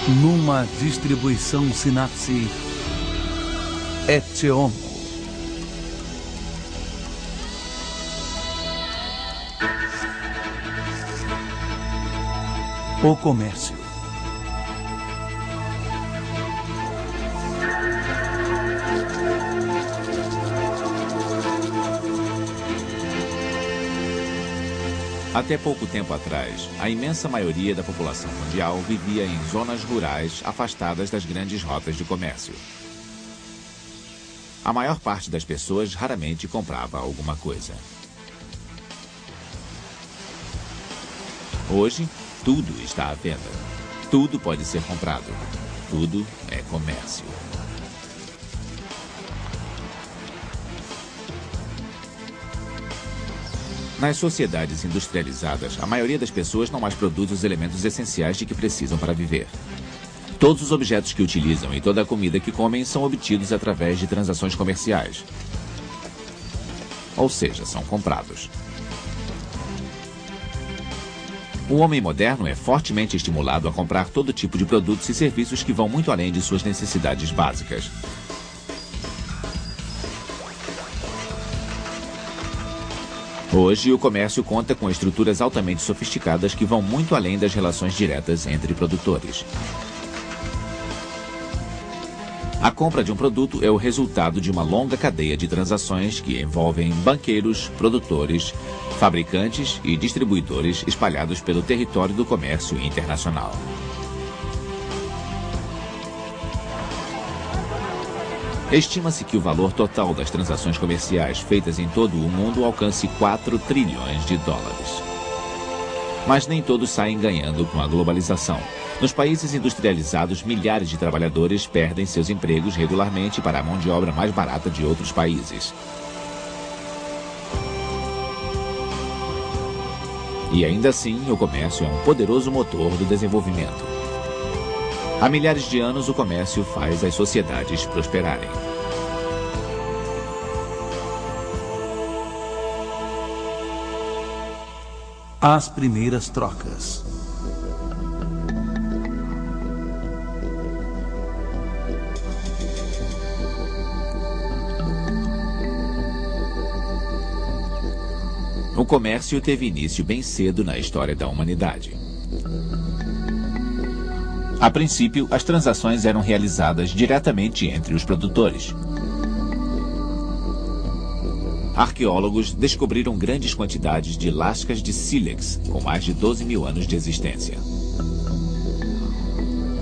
Numa distribuição sinapse et homo. O comércio. Até pouco tempo atrás, a imensa maioria da população mundial vivia em zonas rurais afastadas das grandes rotas de comércio. A maior parte das pessoas raramente comprava alguma coisa. Hoje, tudo está à venda. Tudo pode ser comprado. Tudo é comércio. Nas sociedades industrializadas, a maioria das pessoas não mais produz os elementos essenciais de que precisam para viver. Todos os objetos que utilizam e toda a comida que comem são obtidos através de transações comerciais. Ou seja, são comprados. O homem moderno é fortemente estimulado a comprar todo tipo de produtos e serviços que vão muito além de suas necessidades básicas. Hoje, o comércio conta com estruturas altamente sofisticadas que vão muito além das relações diretas entre produtores. A compra de um produto é o resultado de uma longa cadeia de transações que envolvem banqueiros, produtores, fabricantes e distribuidores espalhados pelo território do comércio internacional. Estima-se que o valor total das transações comerciais feitas em todo o mundo alcance 4 trilhões de dólares. Mas nem todos saem ganhando com a globalização. Nos países industrializados, milhares de trabalhadores perdem seus empregos regularmente para a mão de obra mais barata de outros países. E ainda assim, o comércio é um poderoso motor do desenvolvimento. Há milhares de anos, o comércio faz as sociedades prosperarem. As primeiras trocas. O comércio teve início bem cedo na história da humanidade. A princípio, as transações eram realizadas diretamente entre os produtores. Arqueólogos descobriram grandes quantidades de lascas de sílex, com mais de 12 mil anos de existência.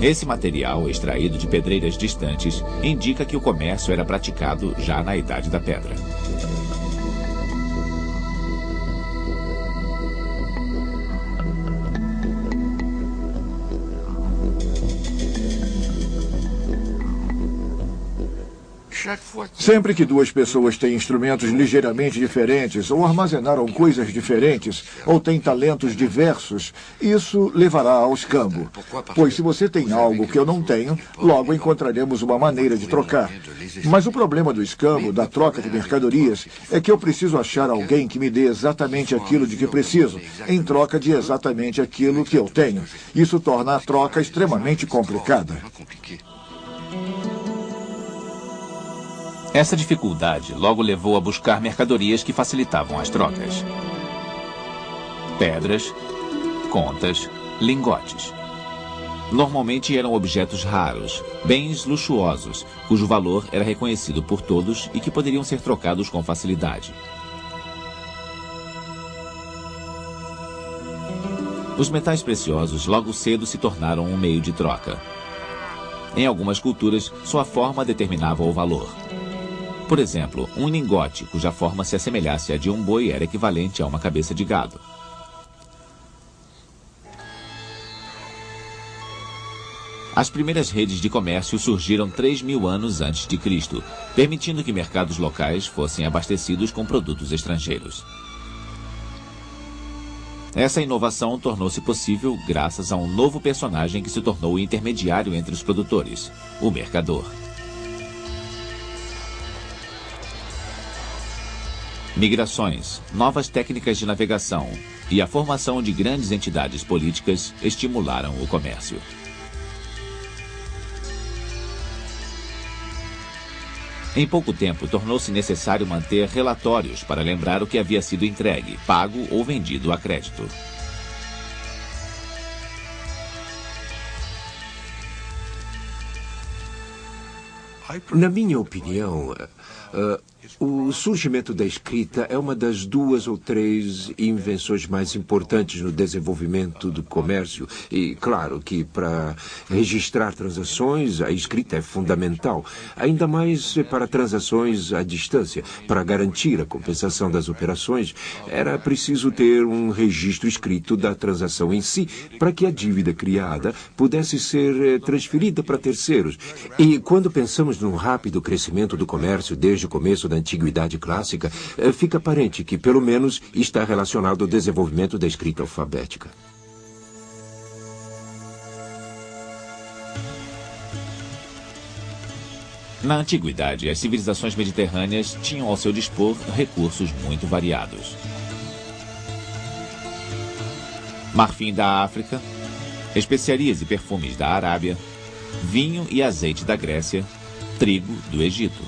Esse material, extraído de pedreiras distantes, indica que o comércio era praticado já na Idade da Pedra. Sempre que duas pessoas têm instrumentos ligeiramente diferentes, ou armazenaram coisas diferentes, ou têm talentos diversos, isso levará ao escambo. Pois se você tem algo que eu não tenho, logo encontraremos uma maneira de trocar. Mas o problema do escambo, da troca de mercadorias, é que eu preciso achar alguém que me dê exatamente aquilo de que preciso, em troca de exatamente aquilo que eu tenho. Isso torna a troca extremamente complicada. Essa dificuldade logo levou a buscar mercadorias que facilitavam as trocas. Pedras, contas, lingotes. Normalmente eram objetos raros, bens luxuosos, cujo valor era reconhecido por todos e que poderiam ser trocados com facilidade. Os metais preciosos logo cedo se tornaram um meio de troca. Em algumas culturas, sua forma determinava o valor. Por exemplo, um lingote cuja forma se assemelhasse à de um boi era equivalente a uma cabeça de gado. As primeiras redes de comércio surgiram 3.000 anos antes de Cristo, permitindo que mercados locais fossem abastecidos com produtos estrangeiros. Essa inovação tornou-se possível graças a um novo personagem que se tornou o intermediário entre os produtores, o mercador. Migrações, novas técnicas de navegação e a formação de grandes entidades políticas estimularam o comércio. Em pouco tempo, tornou-se necessário manter relatórios para lembrar o que havia sido entregue, pago ou vendido a crédito. Na minha opinião, o surgimento da escrita é uma das 2 ou 3 invenções mais importantes no desenvolvimento do comércio. E, claro, que para registrar transações, a escrita é fundamental. Ainda mais para transações à distância. Para garantir a compensação das operações, era preciso ter um registro escrito da transação em si, para que a dívida criada pudesse ser transferida para terceiros. E quando pensamos no rápido crescimento do comércio desde o começo da Antiguidade Clássica, fica aparente que, pelo menos, está relacionado ao desenvolvimento da escrita alfabética. Na Antiguidade, as civilizações mediterrâneas tinham ao seu dispor recursos muito variados. Marfim da África, especiarias e perfumes da Arábia, vinho e azeite da Grécia, trigo do Egito.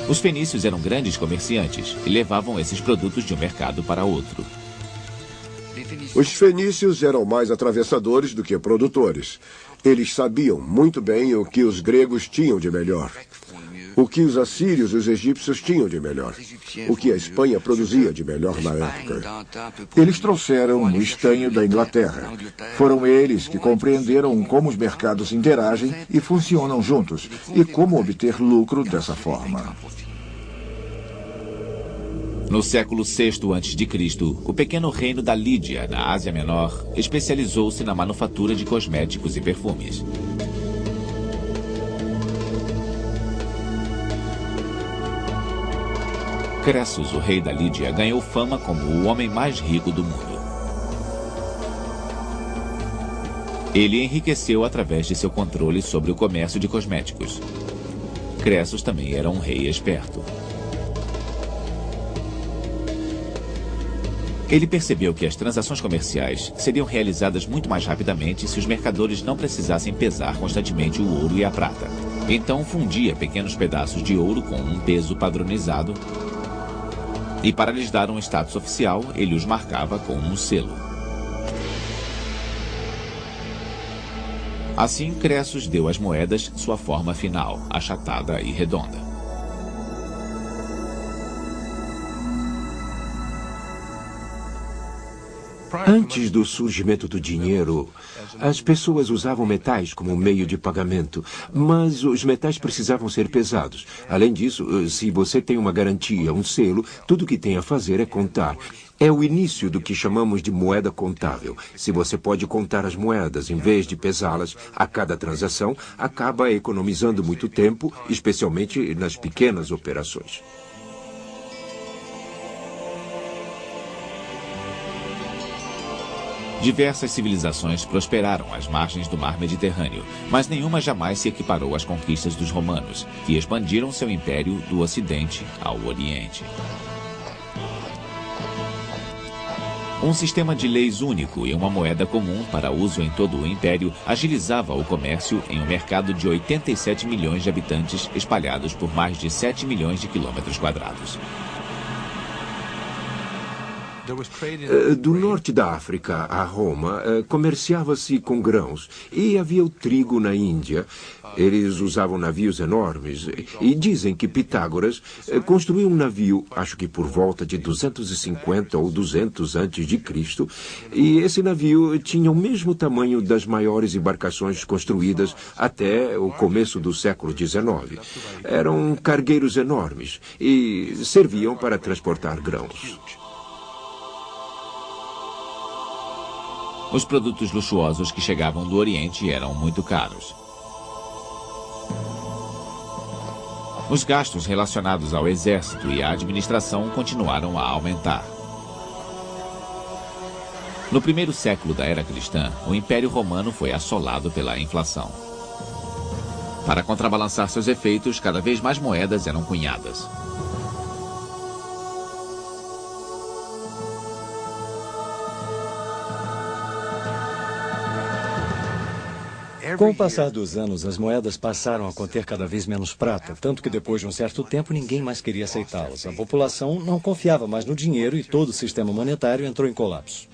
Os fenícios eram grandes comerciantes e levavam esses produtos de um mercado para outro. Os fenícios eram mais atravessadores do que produtores. Eles sabiam muito bem o que os gregos tinham de melhor, o que os assírios e os egípcios tinham de melhor, o que a Espanha produzia de melhor na época. Eles trouxeram o estanho da Inglaterra. Foram eles que compreenderam como os mercados interagem e funcionam juntos, e como obter lucro dessa forma. No século VI a.C., o pequeno reino da Lídia, na Ásia Menor, especializou-se na manufatura de cosméticos e perfumes. Cressos, o rei da Lídia, ganhou fama como o homem mais rico do mundo. Ele enriqueceu através de seu controle sobre o comércio de cosméticos. Cressos também era um rei esperto. Ele percebeu que as transações comerciais seriam realizadas muito mais rapidamente se os mercadores não precisassem pesar constantemente o ouro e a prata. Então fundia pequenos pedaços de ouro com um peso padronizado e, para lhes dar um status oficial, ele os marcava com um selo. Assim, Cressos deu às moedas sua forma final, achatada e redonda. Antes do surgimento do dinheiro, as pessoas usavam metais como meio de pagamento, mas os metais precisavam ser pesados. Além disso, se você tem uma garantia, um selo, tudo o que tem a fazer é contar. É o início do que chamamos de moeda contável. Se você pode contar as moedas em vez de pesá-las a cada transação, acaba economizando muito tempo, especialmente nas pequenas operações. Diversas civilizações prosperaram às margens do mar Mediterrâneo, mas nenhuma jamais se equiparou às conquistas dos romanos, que expandiram seu império do Ocidente ao Oriente. Um sistema de leis único e uma moeda comum para uso em todo o império agilizava o comércio em um mercado de 87 milhões de habitantes espalhados por mais de 7 milhões de quilômetros quadrados. Do norte da África a Roma, comerciava-se com grãos e havia o trigo na Índia. Eles usavam navios enormes e dizem que Pitágoras construiu um navio, acho que por volta de 250 ou 200 antes de Cristo, e esse navio tinha o mesmo tamanho das maiores embarcações construídas até o começo do século XIX. Eram cargueiros enormes e serviam para transportar grãos. Os produtos luxuosos que chegavam do Oriente eram muito caros. Os gastos relacionados ao exército e à administração continuaram a aumentar. No primeiro século da era cristã, o Império Romano foi assolado pela inflação. Para contrabalançar seus efeitos, cada vez mais moedas eram cunhadas. Com o passar dos anos, as moedas passaram a conter cada vez menos prata, tanto que depois de um certo tempo ninguém mais queria aceitá-las. A população não confiava mais no dinheiro e todo o sistema monetário entrou em colapso.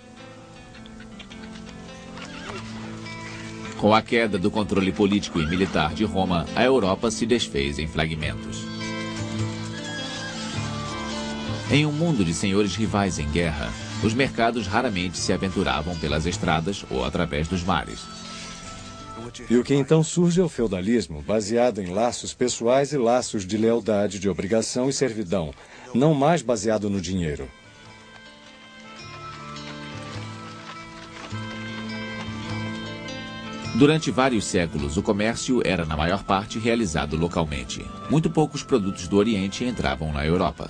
Com a queda do controle político e militar de Roma, a Europa se desfez em fragmentos. Em um mundo de senhores rivais em guerra, os mercados raramente se aventuravam pelas estradas ou através dos mares. E o que então surge é o feudalismo, baseado em laços pessoais e laços de lealdade, de obrigação e servidão, não mais baseado no dinheiro. Durante vários séculos, o comércio era, na maior parte, realizado localmente. Muito poucos produtos do Oriente entravam na Europa.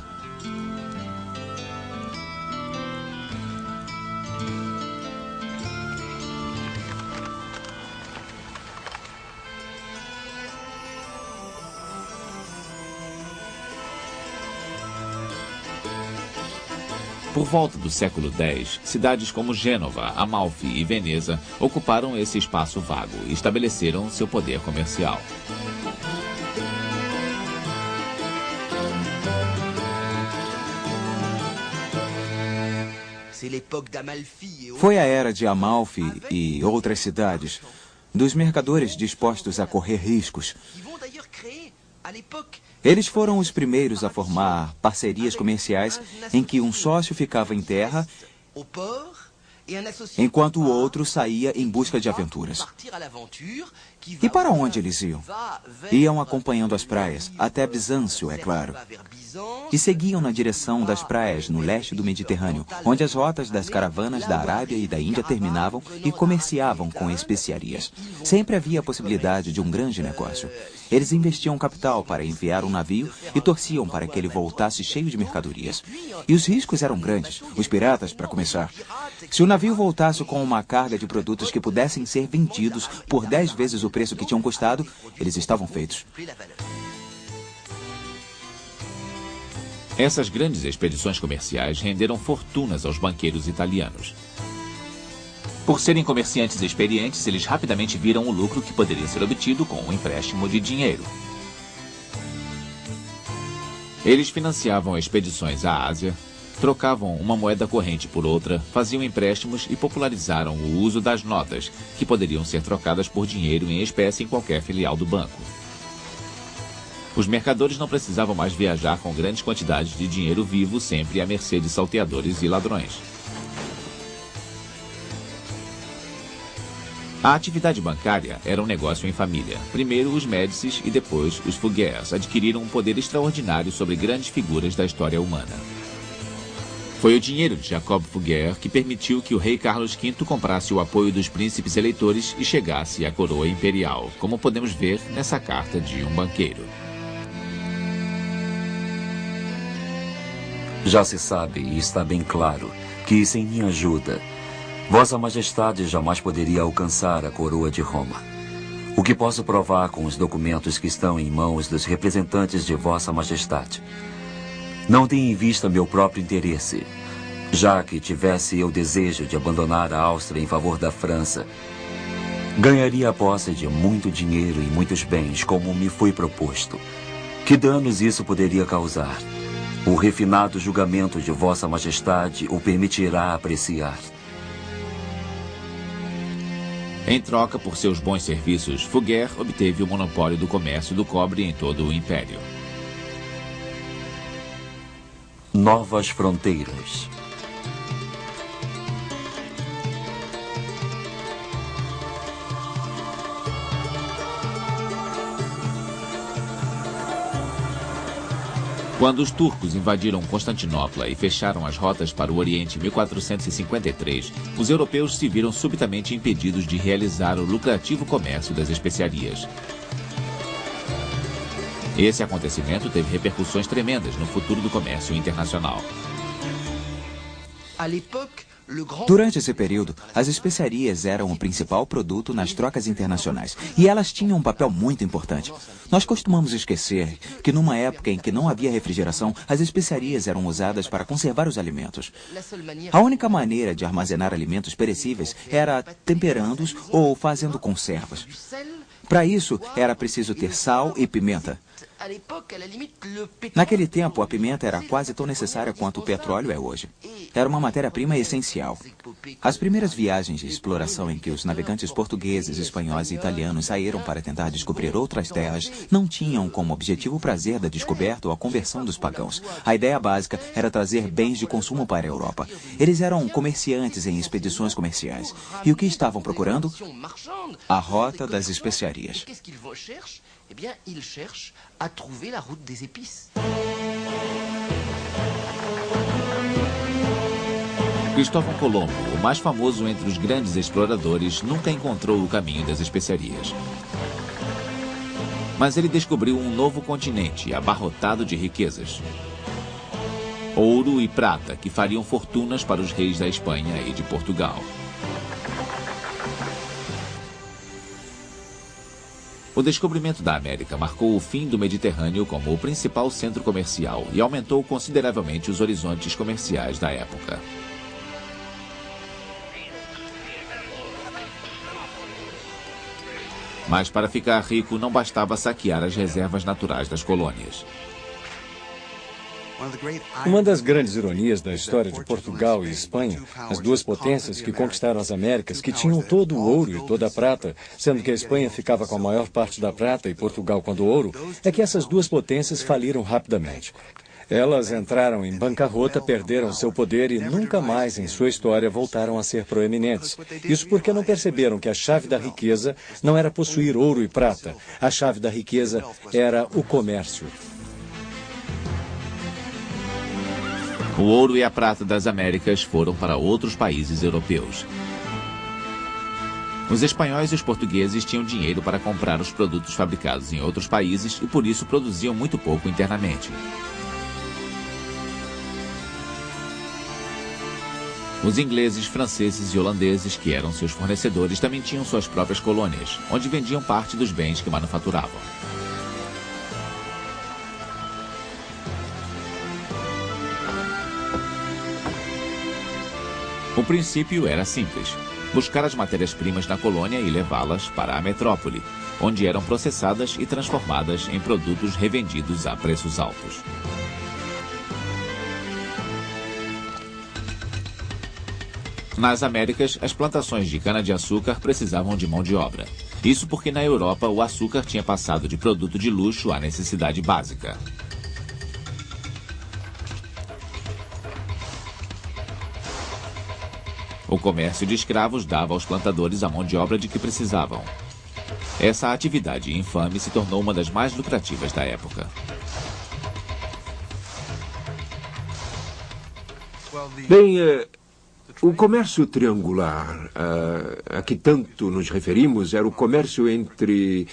Por volta do século X, cidades como Gênova, Amalfi e Veneza ocuparam esse espaço vago e estabeleceram seu poder comercial. Foi a era de Amalfi e outras cidades, dos mercadores dispostos a correr riscos. Eles foram os primeiros a formar parcerias comerciais em que um sócio ficava em terra, enquanto o outro saía em busca de aventuras. E para onde eles iam? Iam acompanhando as praias, até Bizâncio, é claro. E seguiam na direção das praias no leste do Mediterrâneo, onde as rotas das caravanas da Arábia e da Índia terminavam e comerciavam com especiarias. Sempre havia a possibilidade de um grande negócio. Eles investiam capital para enviar um navio e torciam para que ele voltasse cheio de mercadorias. E os riscos eram grandes. Os piratas, para começar. Se o navio voltasse com uma carga de produtos que pudessem ser vendidos por 10 vezes o preço que tinham custado, eles estavam feitos. Essas grandes expedições comerciais renderam fortunas aos banqueiros italianos. Por serem comerciantes experientes, eles rapidamente viram o lucro que poderia ser obtido com um empréstimo de dinheiro. Eles financiavam expedições à Ásia, trocavam uma moeda corrente por outra, faziam empréstimos e popularizaram o uso das notas, que poderiam ser trocadas por dinheiro em espécie em qualquer filial do banco. Os mercadores não precisavam mais viajar com grandes quantidades de dinheiro vivo, sempre à mercê de salteadores e ladrões. A atividade bancária era um negócio em família. Primeiro os Médicis e depois os Fugers adquiriram um poder extraordinário sobre grandes figuras da história humana. Foi o dinheiro de Jacob Fugger que permitiu que o rei Carlos V comprasse o apoio dos príncipes eleitores e chegasse à coroa imperial, como podemos ver nessa carta de um banqueiro. Já se sabe, e está bem claro, que sem minha ajuda, Vossa Majestade jamais poderia alcançar a coroa de Roma. O que posso provar com os documentos que estão em mãos dos representantes de Vossa Majestade. Não tenho em vista meu próprio interesse, já que tivesse eu desejo de abandonar a Áustria em favor da França, ganharia a posse de muito dinheiro e muitos bens, como me foi proposto. Que danos isso poderia causar? O refinado julgamento de Vossa Majestade o permitirá apreciar. Em troca por seus bons serviços, Fugger obteve o monopólio do comércio do cobre em todo o Império. Novas fronteiras. Quando os turcos invadiram Constantinopla e fecharam as rotas para o Oriente em 1453, os europeus se viram subitamente impedidos de realizar o lucrativo comércio das especiarias. Esse acontecimento teve repercussões tremendas no futuro do comércio internacional. Durante esse período, as especiarias eram o principal produto nas trocas internacionais e elas tinham um papel muito importante. Nós costumamos esquecer que numa época em que não havia refrigeração, as especiarias eram usadas para conservar os alimentos. A única maneira de armazenar alimentos perecíveis era temperando-os ou fazendo conservas. Para isso, era preciso ter sal e pimenta. Naquele tempo, a pimenta era quase tão necessária quanto o petróleo é hoje. Era uma matéria-prima essencial. As primeiras viagens de exploração em que os navegantes portugueses, espanhóis e italianos saíram para tentar descobrir outras terras não tinham como objetivo o prazer da descoberta ou a conversão dos pagãos. A ideia básica era trazer bens de consumo para a Europa. Eles eram comerciantes em expedições comerciais. E o que estavam procurando? A rota das especiarias. Eh bien, il cherche à trouver la route des épices. Cristóvão Colombo, o mais famoso entre os grandes exploradores, nunca encontrou o caminho das especiarias. Mas ele descobriu um novo continente abarrotado de riquezas. Ouro e prata que fariam fortunas para os reis da Espanha e de Portugal. O descobrimento da América marcou o fim do Mediterrâneo como o principal centro comercial e aumentou consideravelmente os horizontes comerciais da época. Mas para ficar rico não bastava saquear as reservas naturais das colônias. Uma das grandes ironias da história de Portugal e Espanha, as duas potências que conquistaram as Américas, que tinham todo o ouro e toda a prata, sendo que a Espanha ficava com a maior parte da prata e Portugal com o ouro, é que essas duas potências faliram rapidamente. Elas entraram em bancarrota, perderam seu poder e nunca mais em sua história voltaram a ser proeminentes. Isso porque não perceberam que a chave da riqueza não era possuir ouro e prata. A chave da riqueza era o comércio. O ouro e a prata das Américas foram para outros países europeus. Os espanhóis e os portugueses tinham dinheiro para comprar os produtos fabricados em outros países e por isso produziam muito pouco internamente. Os ingleses, franceses e holandeses, que eram seus fornecedores, também tinham suas próprias colônias, onde vendiam parte dos bens que manufaturavam. O princípio era simples: buscar as matérias-primas na colônia e levá-las para a metrópole, onde eram processadas e transformadas em produtos revendidos a preços altos. Nas Américas, as plantações de cana-de-açúcar precisavam de mão de obra. Isso porque na Europa o açúcar tinha passado de produto de luxo à necessidade básica. O comércio de escravos dava aos plantadores a mão de obra de que precisavam. Essa atividade infame se tornou uma das mais lucrativas da época. Bem, o comércio triangular a que tanto nos referimos era o comércio entre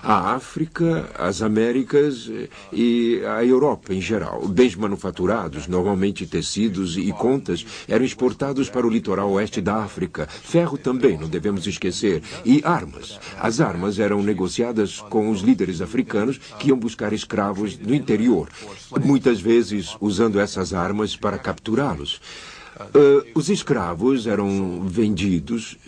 a África, as Américas e a Europa em geral. Bens manufaturados, normalmente tecidos e contas, eram exportados para o litoral oeste da África. Ferro também, não devemos esquecer. E armas. As armas eram negociadas com os líderes africanos que iam buscar escravos no interior, muitas vezes usando essas armas para capturá-los. Os escravos eram vendidos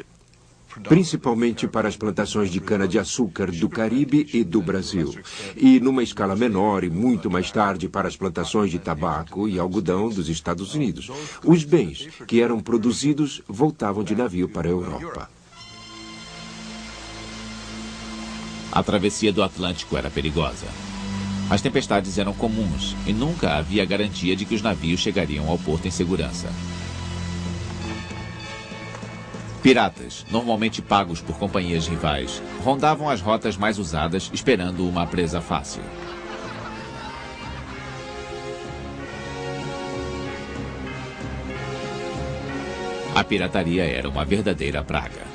principalmente para as plantações de cana-de-açúcar do Caribe e do Brasil, e numa escala menor e muito mais tarde para as plantações de tabaco e algodão dos Estados Unidos. Os bens que eram produzidos voltavam de navio para a Europa. A travessia do Atlântico era perigosa. As tempestades eram comuns e nunca havia garantia de que os navios chegariam ao porto em segurança. Piratas, normalmente pagos por companhias rivais, rondavam as rotas mais usadas esperando uma presa fácil. A pirataria era uma verdadeira praga.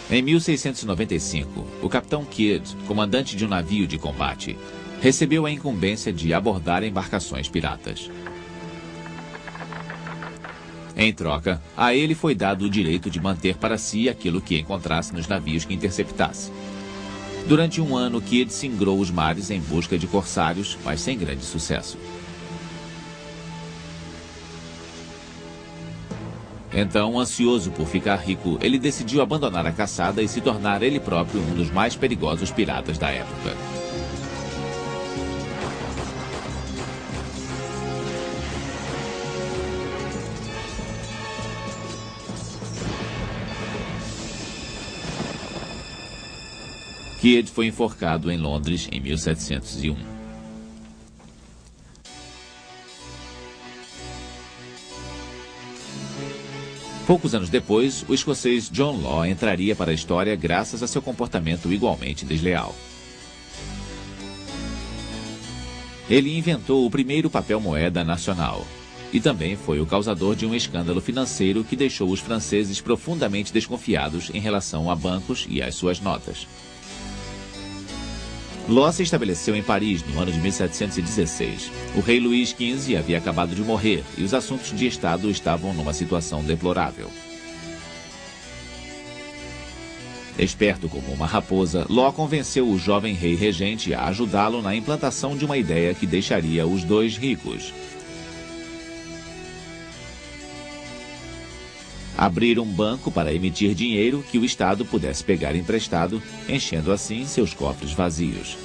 Em 1695, o capitão Kidd, comandante de um navio de combate, recebeu a incumbência de abordar embarcações piratas. Em troca, a ele foi dado o direito de manter para si aquilo que encontrasse nos navios que interceptasse. Durante um ano, Kidd singrou os mares em busca de corsários, mas sem grande sucesso. Então, ansioso por ficar rico, ele decidiu abandonar a caçada e se tornar ele próprio um dos mais perigosos piratas da época. Kidd foi enforcado em Londres em 1701. Poucos anos depois, o escocês John Law entraria para a história graças a seu comportamento igualmente desleal. Ele inventou o primeiro papel-moeda nacional e também foi o causador de um escândalo financeiro que deixou os franceses profundamente desconfiados em relação a bancos e às suas notas. Law se estabeleceu em Paris no ano de 1716. O rei Luís XV havia acabado de morrer e os assuntos de Estado estavam numa situação deplorável. Esperto como uma raposa, Law convenceu o jovem rei regente a ajudá-lo na implantação de uma ideia que deixaria os dois ricos. Abrir um banco para emitir dinheiro que o Estado pudesse pegar emprestado, enchendo assim seus cofres vazios.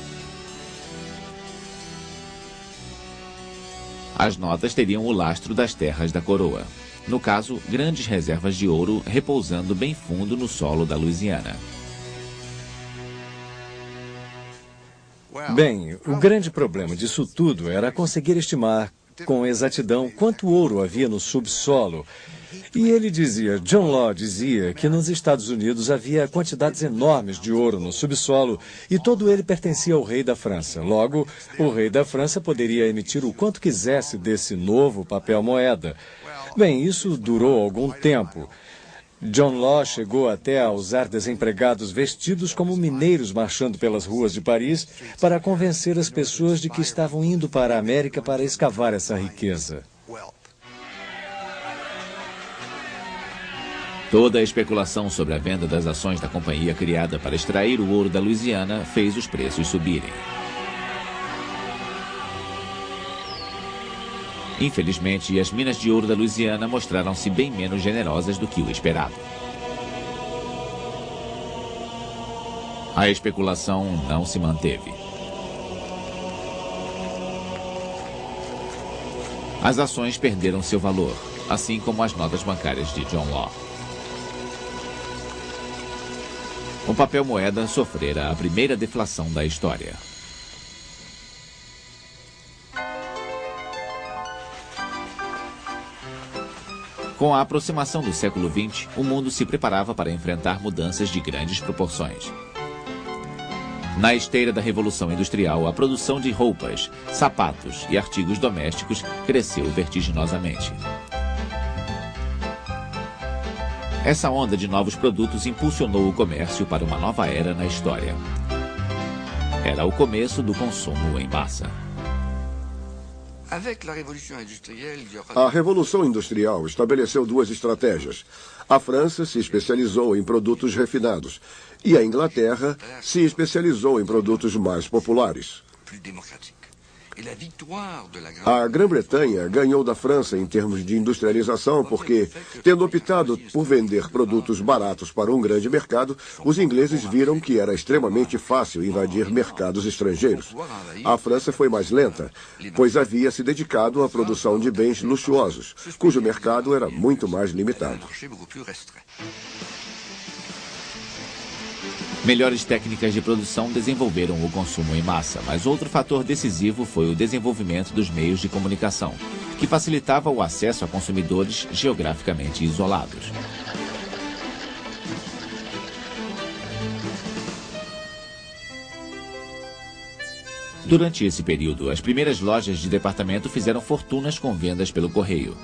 As notas teriam o lastro das terras da coroa. No caso, grandes reservas de ouro repousando bem fundo no solo da Louisiana. Bem, o grande problema disso tudo era conseguir estimar com exatidão quanto ouro havia no subsolo. E ele dizia, John Law dizia, que nos Estados Unidos havia quantidades enormes de ouro no subsolo e todo ele pertencia ao rei da França. Logo, o rei da França poderia emitir o quanto quisesse desse novo papel-moeda. Bem, isso durou algum tempo. John Law chegou até a usar desempregados vestidos como mineiros marchando pelas ruas de Paris para convencer as pessoas de que estavam indo para a América para escavar essa riqueza. Toda a especulação sobre a venda das ações da companhia criada para extrair o ouro da Louisiana fez os preços subirem. Infelizmente, as minas de ouro da Louisiana mostraram-se bem menos generosas do que o esperado. A especulação não se manteve. As ações perderam seu valor, assim como as notas bancárias de John Law. O papel-moeda sofrera a primeira deflação da história. Com a aproximação do século XX, o mundo se preparava para enfrentar mudanças de grandes proporções. Na esteira da Revolução Industrial, a produção de roupas, sapatos e artigos domésticos cresceu vertiginosamente. Essa onda de novos produtos impulsionou o comércio para uma nova era na história. Era o começo do consumo em massa. A Revolução Industrial estabeleceu duas estratégias. A França se especializou em produtos refinados e a Inglaterra se especializou em produtos mais populares. A Grã-Bretanha ganhou da França em termos de industrialização porque, tendo optado por vender produtos baratos para um grande mercado, os ingleses viram que era extremamente fácil invadir mercados estrangeiros. A França foi mais lenta, pois havia se dedicado à produção de bens luxuosos, cujo mercado era muito mais limitado. Melhores técnicas de produção desenvolveram o consumo em massa, mas outro fator decisivo foi o desenvolvimento dos meios de comunicação, que facilitava o acesso a consumidores geograficamente isolados. Durante esse período, as primeiras lojas de departamento fizeram fortunas com vendas pelo correio.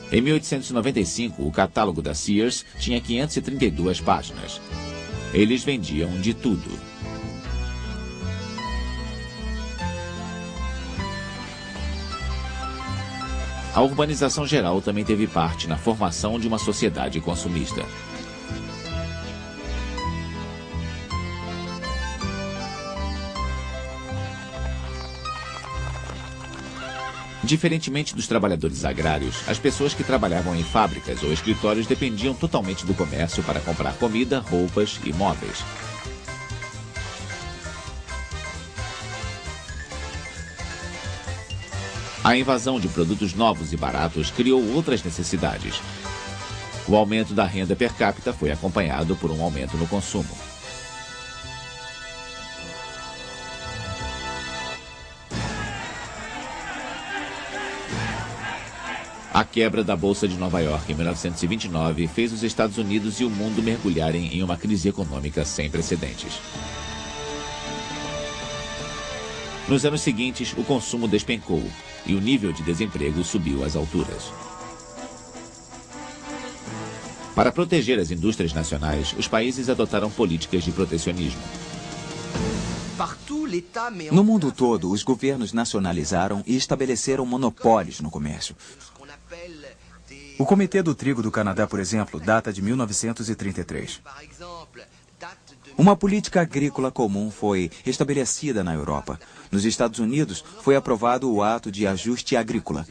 Em 1895, o catálogo da Sears tinha 532 páginas. Eles vendiam de tudo. A urbanização geral também teve parte na formação de uma sociedade consumista. Diferentemente dos trabalhadores agrários, as pessoas que trabalhavam em fábricas ou escritórios dependiam totalmente do comércio para comprar comida, roupas e móveis. A invasão de produtos novos e baratos criou outras necessidades. O aumento da renda per capita foi acompanhado por um aumento no consumo. A quebra da Bolsa de Nova York em 1929 fez os Estados Unidos e o mundo mergulharem em uma crise econômica sem precedentes. Nos anos seguintes, o consumo despencou e o nível de desemprego subiu às alturas. Para proteger as indústrias nacionais, os países adotaram políticas de protecionismo. No mundo todo, os governos nacionalizaram e estabeleceram monopólios no comércio. O Comitê do Trigo do Canadá, por exemplo, data de 1933. Uma política agrícola comum foi estabelecida na Europa. Nos Estados Unidos, foi aprovado o Ato de Ajuste Agrícola.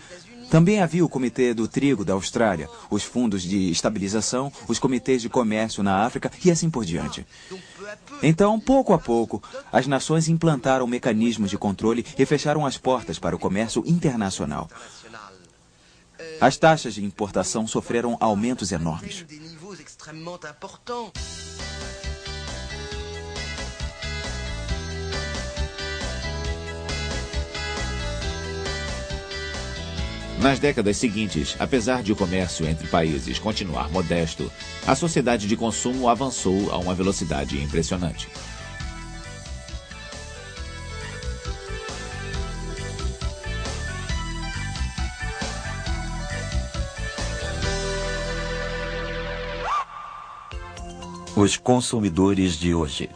Também havia o Comitê do Trigo da Austrália, os fundos de estabilização, os comitês de comércio na África e assim por diante. Então, pouco a pouco, as nações implantaram mecanismos de controle e fecharam as portas para o comércio internacional. As taxas de importação sofreram aumentos enormes. Nas décadas seguintes, apesar de o comércio entre países continuar modesto, a sociedade de consumo avançou a uma velocidade impressionante. Os consumidores de hoje.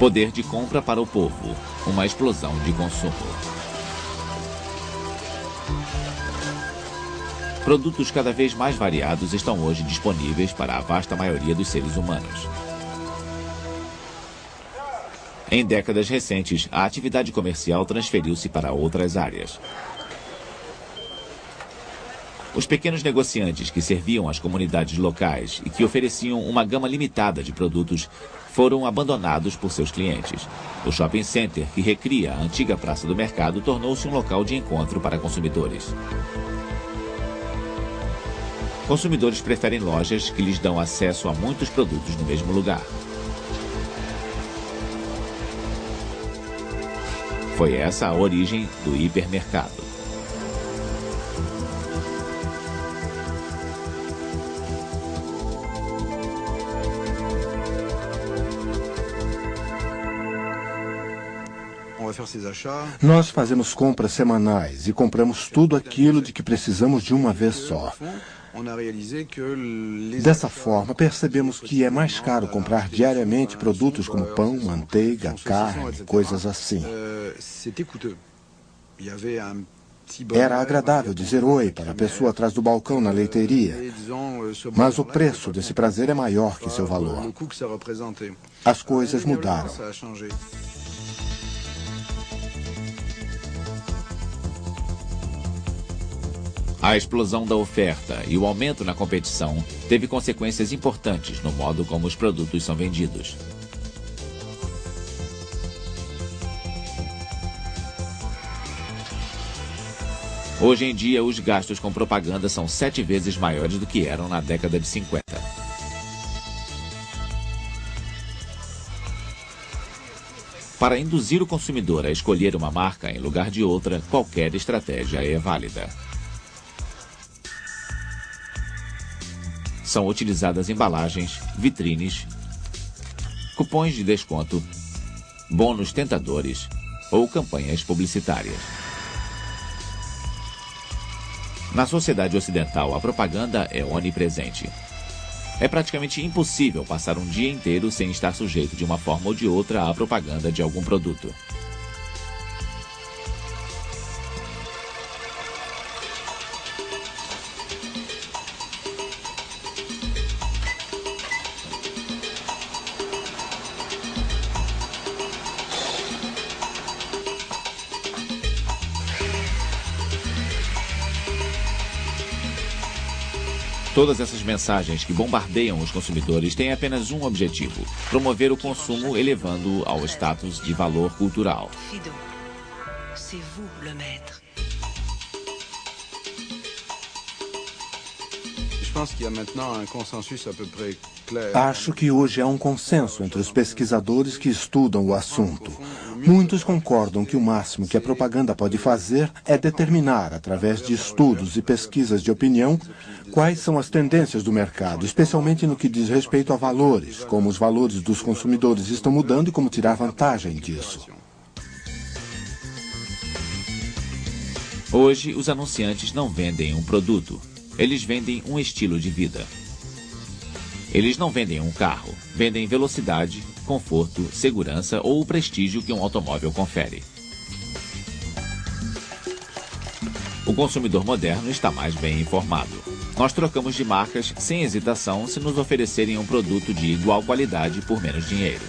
Poder de compra para o povo, uma explosão de consumo. Produtos cada vez mais variados estão hoje disponíveis para a vasta maioria dos seres humanos. Em décadas recentes, a atividade comercial transferiu-se para outras áreas. Os pequenos negociantes que serviam as comunidades locais e que ofereciam uma gama limitada de produtos foram abandonados por seus clientes. O shopping center, que recria a antiga praça do mercado, tornou-se um local de encontro para consumidores. Consumidores preferem lojas que lhes dão acesso a muitos produtos no mesmo lugar. Foi essa a origem do hipermercado. Nós fazemos compras semanais e compramos tudo aquilo de que precisamos de uma vez só. Dessa forma, percebemos que é mais caro comprar diariamente produtos como pão, manteiga, carne, coisas assim. Era agradável dizer oi para a pessoa atrás do balcão na leiteria, mas o preço desse prazer é maior que seu valor. As coisas mudaram. A explosão da oferta e o aumento na competição teve consequências importantes no modo como os produtos são vendidos. Hoje em dia, os gastos com propaganda são 7 vezes maiores do que eram na década de 50. Para induzir o consumidor a escolher uma marca em lugar de outra, qualquer estratégia é válida. São utilizadas embalagens, vitrines, cupons de desconto, bônus tentadores ou campanhas publicitárias. Na sociedade ocidental, a propaganda é onipresente. É praticamente impossível passar um dia inteiro sem estar sujeito de uma forma ou de outra à propaganda de algum produto. Todas essas mensagens que bombardeiam os consumidores têm apenas um objetivo: promover o consumo, elevando-o ao status de valor cultural. Acho que hoje há um consenso entre os pesquisadores que estudam o assunto. Muitos concordam que o máximo que a propaganda pode fazer é determinar, através de estudos e pesquisas de opinião, quais são as tendências do mercado, especialmente no que diz respeito a valores, como os valores dos consumidores estão mudando e como tirar vantagem disso. Hoje, os anunciantes não vendem um produto, eles vendem um estilo de vida. Eles não vendem um carro, vendem velocidade, conforto, segurança ou o prestígio que um automóvel confere. O consumidor moderno está mais bem informado. Nós trocamos de marcas sem hesitação se nos oferecerem um produto de igual qualidade por menos dinheiro.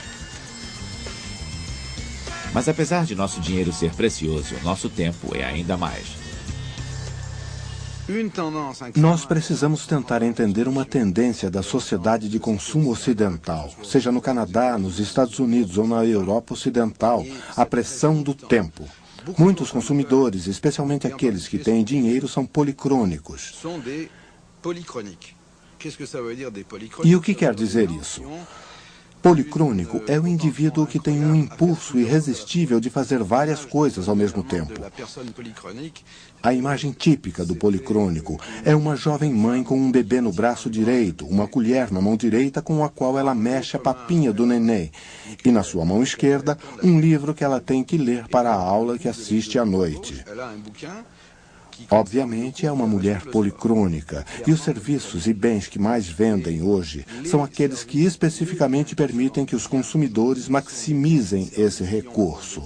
Mas apesar de nosso dinheiro ser precioso, nosso tempo é ainda mais. Nós precisamos tentar entender uma tendência da sociedade de consumo ocidental, seja no Canadá, nos Estados Unidos ou na Europa Ocidental, a pressão do tempo. Muitos consumidores, especialmente aqueles que têm dinheiro, são policrônicos. E o que quer dizer isso? Policrônico é o indivíduo que tem um impulso irresistível de fazer várias coisas ao mesmo tempo. A imagem típica do policrônico é uma jovem mãe com um bebê no braço direito, uma colher na mão direita com a qual ela mexe a papinha do neném, e na sua mão esquerda, um livro que ela tem que ler para a aula que assiste à noite. Obviamente, é uma mulher policrônica, e os serviços e bens que mais vendem hoje são aqueles que especificamente permitem que os consumidores maximizem esse recurso.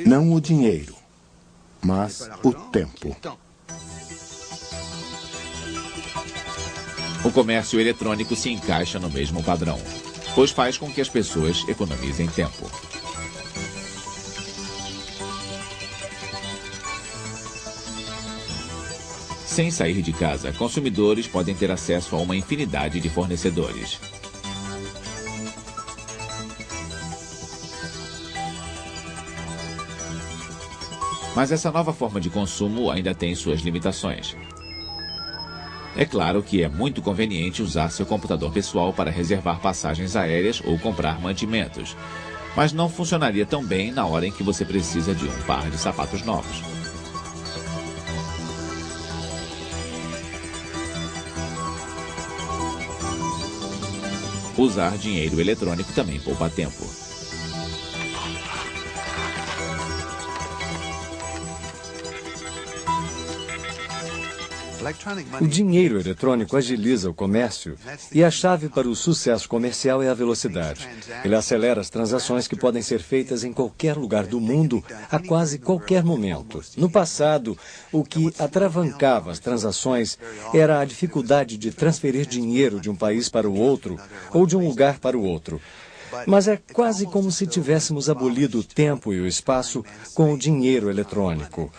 Não o dinheiro, mas o tempo. O comércio eletrônico se encaixa no mesmo padrão, pois faz com que as pessoas economizem tempo. Sem sair de casa, consumidores podem ter acesso a uma infinidade de fornecedores. Mas essa nova forma de consumo ainda tem suas limitações. É claro que é muito conveniente usar seu computador pessoal para reservar passagens aéreas ou comprar mantimentos, mas não funcionaria tão bem na hora em que você precisa de um par de sapatos novos. Usar dinheiro eletrônico também poupa tempo. O dinheiro eletrônico agiliza o comércio e a chave para o sucesso comercial é a velocidade. Ele acelera as transações que podem ser feitas em qualquer lugar do mundo a quase qualquer momento. No passado, o que atravancava as transações era a dificuldade de transferir dinheiro de um país para o outro ou de um lugar para o outro. Mas é quase como se tivéssemos abolido o tempo e o espaço com o dinheiro eletrônico.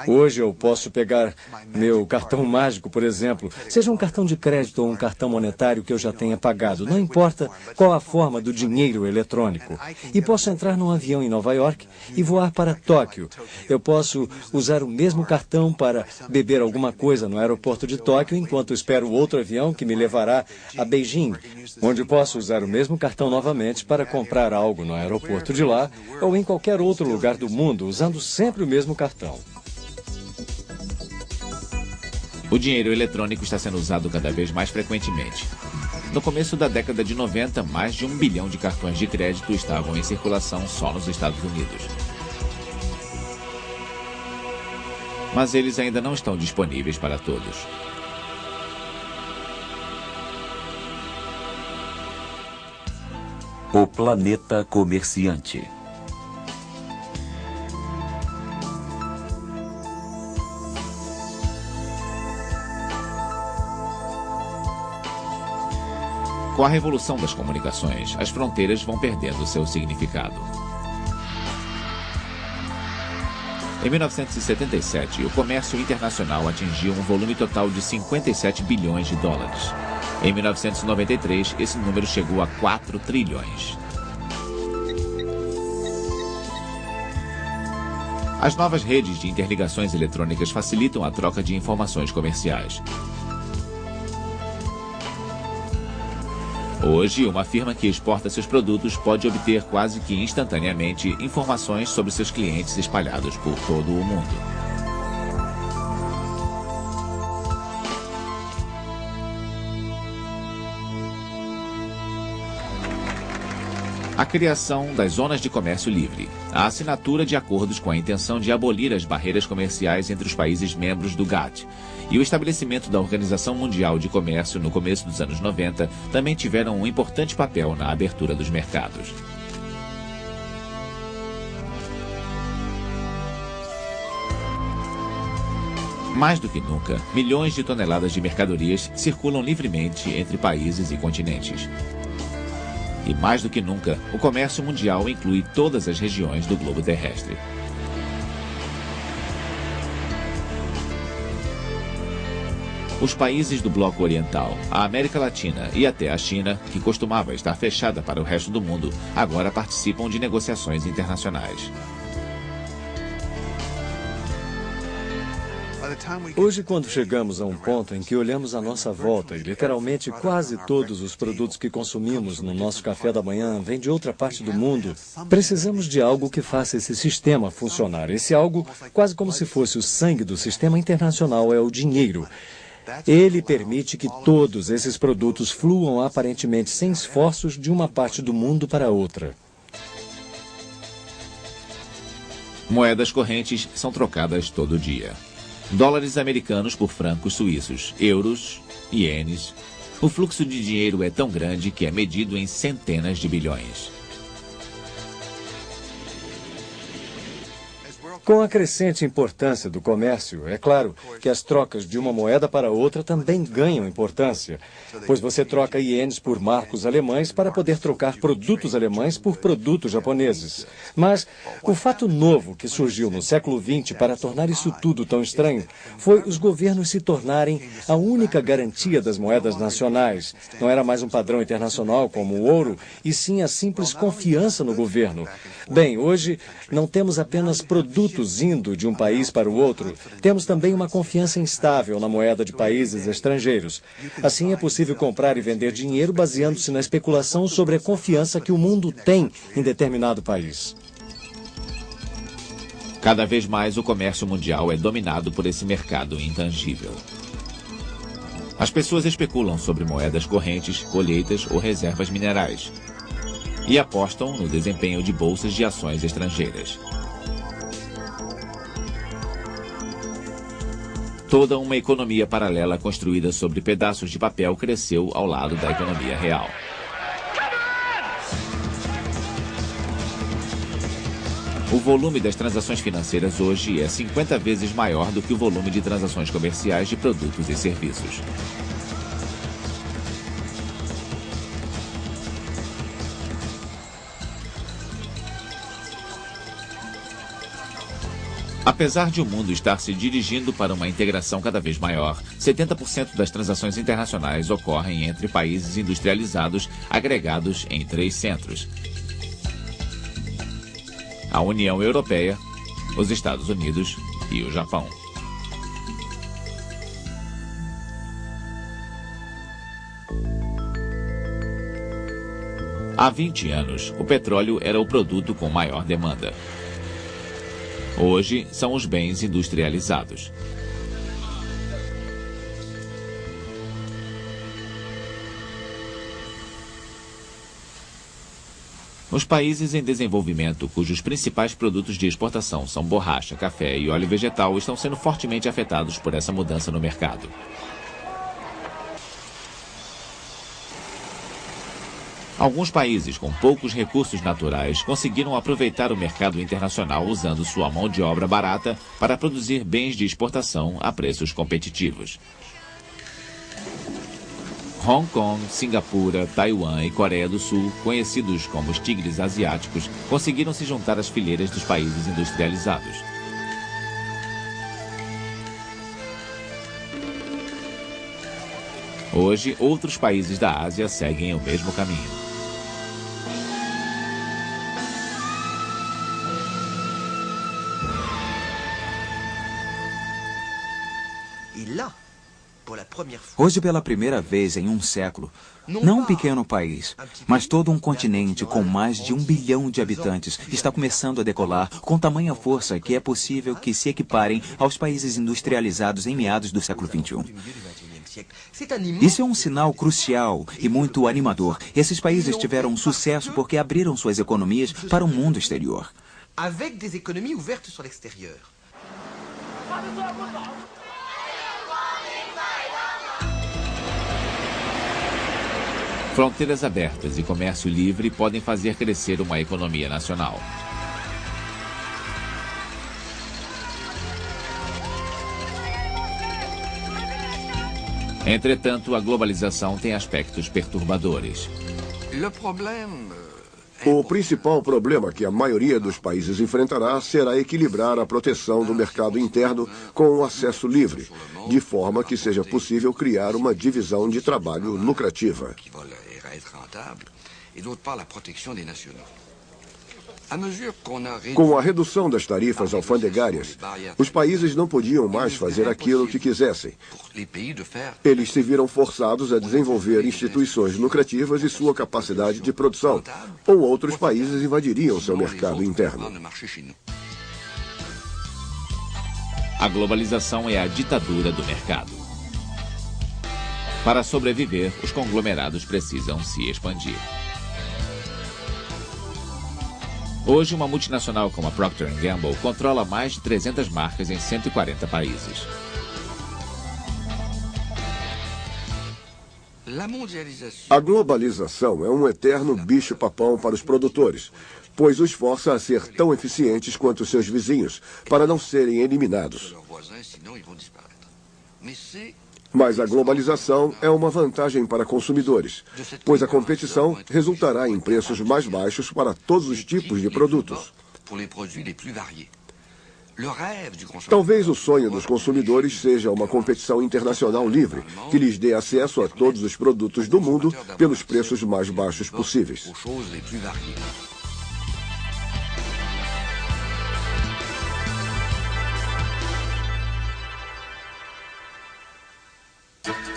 Hoje eu posso pegar meu cartão mágico, por exemplo, seja um cartão de crédito ou um cartão monetário que eu já tenha pagado, não importa qual a forma do dinheiro eletrônico. E posso entrar num avião em Nova York e voar para Tóquio. Eu posso usar o mesmo cartão para beber alguma coisa no aeroporto de Tóquio, enquanto espero outro avião que me levará a Beijing, onde posso usar o mesmo cartão novamente para comprar algo no aeroporto de lá ou em qualquer outro lugar do mundo, usando sempre o mesmo cartão. O dinheiro eletrônico está sendo usado cada vez mais frequentemente. No começo da década de 90, mais de 1 bilhão de cartões de crédito estavam em circulação só nos Estados Unidos. Mas eles ainda não estão disponíveis para todos. O Planeta Comerciante. Com a revolução das comunicações, as fronteiras vão perdendo seu significado. Em 1977, o comércio internacional atingiu um volume total de 57 bilhões de dólares. Em 1993, esse número chegou a 4 trilhões. As novas redes de interligações eletrônicas facilitam a troca de informações comerciais. Hoje, uma firma que exporta seus produtos pode obter quase que instantaneamente informações sobre seus clientes espalhados por todo o mundo. A criação das zonas de comércio livre, a assinatura de acordos com a intenção de abolir as barreiras comerciais entre os países membros do GATT e o estabelecimento da Organização Mundial de Comércio no começo dos anos 90 também tiveram um importante papel na abertura dos mercados. Mais do que nunca, milhões de toneladas de mercadorias circulam livremente entre países e continentes. E mais do que nunca, o comércio mundial inclui todas as regiões do globo terrestre. Os países do bloco oriental, a América Latina e até a China, que costumava estar fechada para o resto do mundo, agora participam de negociações internacionais. Hoje, quando chegamos a um ponto em que olhamos à nossa volta e literalmente quase todos os produtos que consumimos no nosso café da manhã vêm de outra parte do mundo, precisamos de algo que faça esse sistema funcionar. Esse algo, quase como se fosse o sangue do sistema internacional, é o dinheiro. Ele permite que todos esses produtos fluam aparentemente sem esforços de uma parte do mundo para outra. Moedas correntes são trocadas todo dia. Dólares americanos por francos suíços, euros, ienes. O fluxo de dinheiro é tão grande que é medido em centenas de bilhões. Com a crescente importância do comércio, é claro que as trocas de uma moeda para outra também ganham importância, pois você troca ienes por marcos alemães para poder trocar produtos alemães por produtos japoneses. Mas o fato novo que surgiu no século XX para tornar isso tudo tão estranho foi os governos se tornarem a única garantia das moedas nacionais. Não era mais um padrão internacional como o ouro, e sim a simples confiança no governo. Bem, hoje não temos apenas produtos indo de um país para o outro, temos também uma confiança instável na moeda de países estrangeiros. Assim, é possível comprar e vender dinheiro baseando-se na especulação sobre a confiança que o mundo tem em determinado país. Cada vez mais o comércio mundial é dominado por esse mercado intangível. As pessoas especulam sobre moedas correntes, colheitas ou reservas minerais e apostam no desempenho de bolsas de ações estrangeiras. Toda uma economia paralela construída sobre pedaços de papel cresceu ao lado da economia real. O volume das transações financeiras hoje é 50 vezes maior do que o volume de transações comerciais de produtos e serviços. Apesar de o mundo estar se dirigindo para uma integração cada vez maior, 70% das transações internacionais ocorrem entre países industrializados agregados em 3 centros: a União Europeia, os Estados Unidos e o Japão. Há 20 anos, o petróleo era o produto com maior demanda. Hoje, são os bens industrializados. Os países em desenvolvimento, cujos principais produtos de exportação são borracha, café e óleo vegetal, estão sendo fortemente afetados por essa mudança no mercado. Alguns países com poucos recursos naturais conseguiram aproveitar o mercado internacional usando sua mão de obra barata para produzir bens de exportação a preços competitivos. Hong Kong, Singapura, Taiwan e Coreia do Sul, conhecidos como os tigres asiáticos, conseguiram se juntar às fileiras dos países industrializados. Hoje, outros países da Ásia seguem o mesmo caminho. Hoje, pela primeira vez em um século, não um pequeno país, mas todo um continente com mais de 1 bilhão de habitantes está começando a decolar com tamanha força que é possível que se equiparem aos países industrializados em meados do século XXI. Isso é um sinal crucial e muito animador. Esses países tiveram sucesso porque abriram suas economias para o mundo exterior. Avec des économies ouvertes sur l'extérieur. Fronteiras abertas e comércio livre podem fazer crescer uma economia nacional. Entretanto, a globalização tem aspectos perturbadores. O principal problema que a maioria dos países enfrentará será equilibrar a proteção do mercado interno com o acesso livre, de forma que seja possível criar uma divisão de trabalho lucrativa. Com a redução das tarifas alfandegárias, os países não podiam mais fazer aquilo que quisessem. Eles se viram forçados a desenvolver instituições lucrativas e sua capacidade de produção, ou outros países invadiriam seu mercado interno. A globalização é a ditadura do mercado. Para sobreviver, os conglomerados precisam se expandir. Hoje, uma multinacional como a Procter & Gamble controla mais de 300 marcas em 140 países. A globalização é um eterno bicho-papão para os produtores, pois os força a ser tão eficientes quanto seus vizinhos, para não serem eliminados. Mas a globalização é uma vantagem para consumidores, pois a competição resultará em preços mais baixos para todos os tipos de produtos. Talvez o sonho dos consumidores seja uma competição internacional livre, que lhes dê acesso a todos os produtos do mundo pelos preços mais baixos possíveis.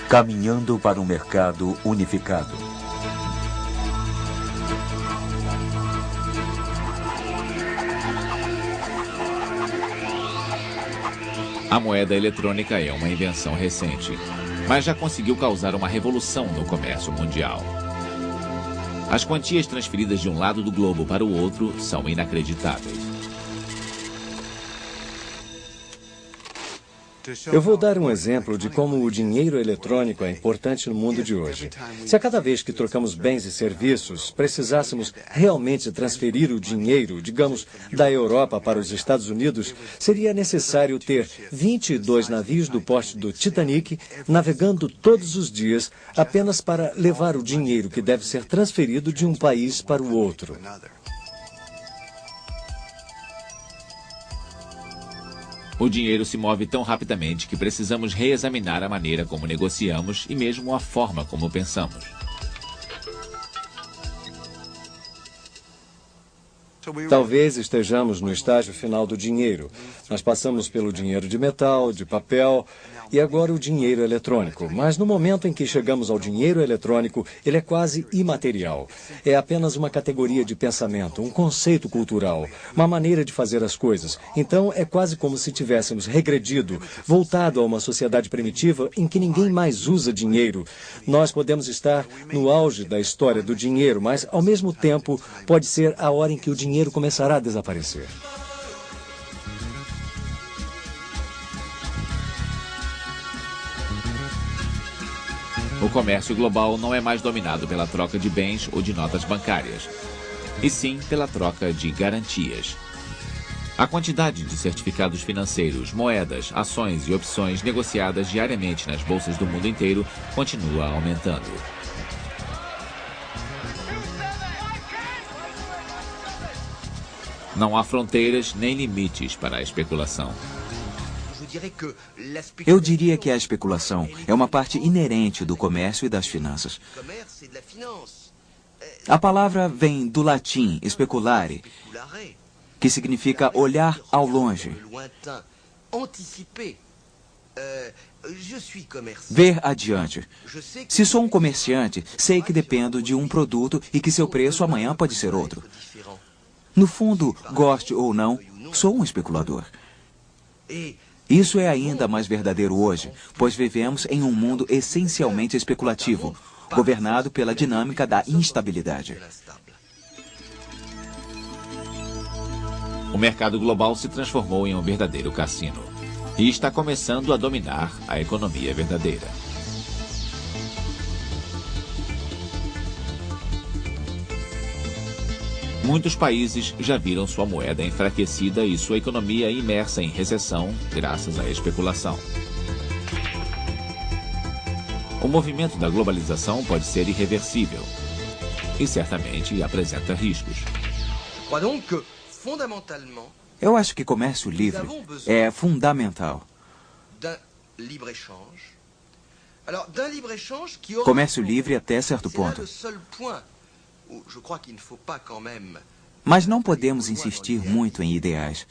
Caminhando para um mercado unificado. A moeda eletrônica é uma invenção recente, mas já conseguiu causar uma revolução no comércio mundial. As quantias transferidas de um lado do globo para o outro são inacreditáveis. Eu vou dar um exemplo de como o dinheiro eletrônico é importante no mundo de hoje. Se a cada vez que trocamos bens e serviços precisássemos realmente transferir o dinheiro, digamos, da Europa para os Estados Unidos, seria necessário ter 22 navios do porte do Titanic navegando todos os dias apenas para levar o dinheiro que deve ser transferido de um país para o outro. O dinheiro se move tão rapidamente que precisamos reexaminar a maneira como negociamos e mesmo a forma como pensamos. Talvez estejamos no estágio final do dinheiro. Nós passamos pelo dinheiro de metal, de papel e agora o dinheiro eletrônico. Mas no momento em que chegamos ao dinheiro eletrônico, ele é quase imaterial. É apenas uma categoria de pensamento, um conceito cultural, uma maneira de fazer as coisas. Então é quase como se tivéssemos regredido, voltado a uma sociedade primitiva em que ninguém mais usa dinheiro. Nós podemos estar no auge da história do dinheiro, mas ao mesmo tempo pode ser a hora em que o dinheiro começará a desaparecer. O comércio global não é mais dominado pela troca de bens ou de notas bancárias, e sim pela troca de garantias. A quantidade de certificados financeiros, moedas, ações e opções negociadas diariamente nas bolsas do mundo inteiro continua aumentando. Não há fronteiras nem limites para a especulação. Eu diria que a especulação é uma parte inerente do comércio e das finanças. A palavra vem do latim speculare, que significa olhar ao longe. Ver adiante. Se sou um comerciante, sei que dependo de um produto e que seu preço amanhã pode ser outro. No fundo, goste ou não, sou um especulador. Isso é ainda mais verdadeiro hoje, pois vivemos em um mundo essencialmente especulativo, governado pela dinâmica da instabilidade. O mercado global se transformou em um verdadeiro cassino e está começando a dominar a economia verdadeira. Muitos países já viram sua moeda enfraquecida e sua economia imersa em recessão graças à especulação. O movimento da globalização pode ser irreversível e certamente apresenta riscos. Eu acho que comércio livre é fundamental. Comércio livre até certo ponto. Mas não podemos insistir muito em ideais.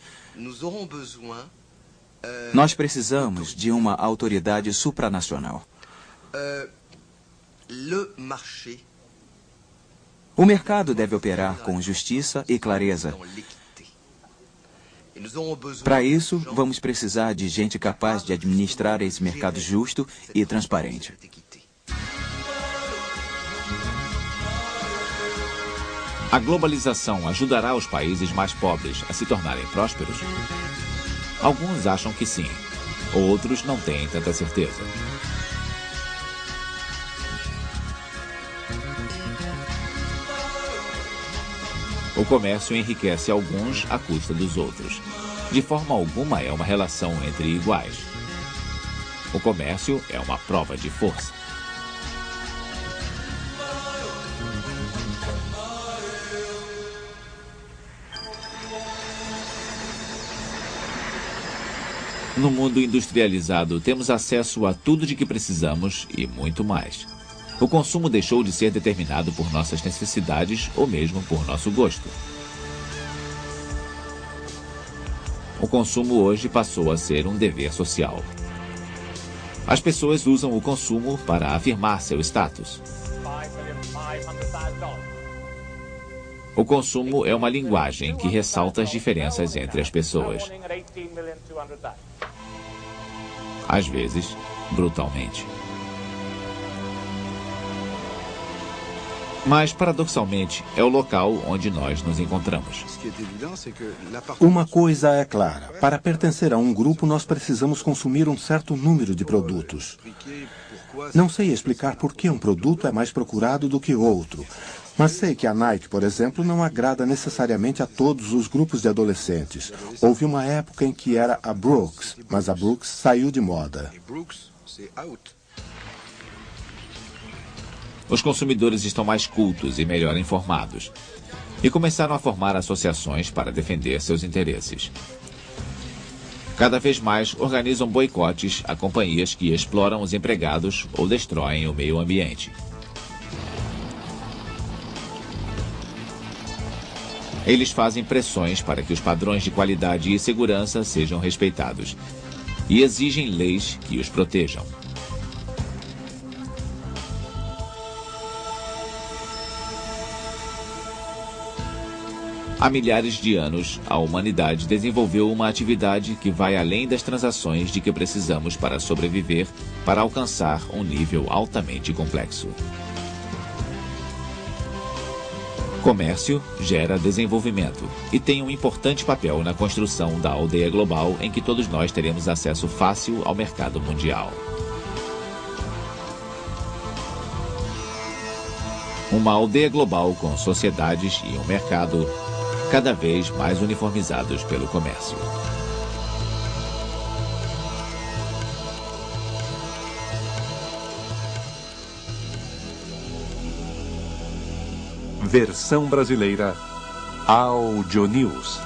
Nós precisamos de uma autoridade supranacional. O mercado deve operar com justiça e clareza. Para isso, vamos precisar de gente capaz de administrar esse mercado justo e transparente. A globalização ajudará os países mais pobres a se tornarem prósperos? Alguns acham que sim, outros não têm tanta certeza. O comércio enriquece alguns à custa dos outros. De forma alguma é uma relação entre iguais. O comércio é uma prova de força. No mundo industrializado, temos acesso a tudo de que precisamos e muito mais. O consumo deixou de ser determinado por nossas necessidades ou mesmo por nosso gosto. O consumo hoje passou a ser um dever social. As pessoas usam o consumo para afirmar seu status. O consumo é uma linguagem que ressalta as diferenças entre as pessoas. Às vezes, brutalmente. Mas, paradoxalmente, é o local onde nós nos encontramos. Uma coisa é clara. Para pertencer a um grupo, nós precisamos consumir um certo número de produtos. Não sei explicar por que um produto é mais procurado do que outro. Mas sei que a Nike, por exemplo, não agrada necessariamente a todos os grupos de adolescentes. Houve uma época em que era a Brooks, mas a Brooks saiu de moda. Os consumidores estão mais cultos e melhor informados. E começaram a formar associações para defender seus interesses. Cada vez mais organizam boicotes a companhias que exploram os empregados ou destroem o meio ambiente. Eles fazem pressões para que os padrões de qualidade e segurança sejam respeitados e exigem leis que os protejam. Há milhares de anos, a humanidade desenvolveu uma atividade que vai além das transações de que precisamos para sobreviver, para alcançar um nível altamente complexo. Comércio gera desenvolvimento e tem um importante papel na construção da aldeia global em que todos nós teremos acesso fácil ao mercado mundial. Uma aldeia global com sociedades e um mercado cada vez mais uniformizados pelo comércio. Versão brasileira Audio News.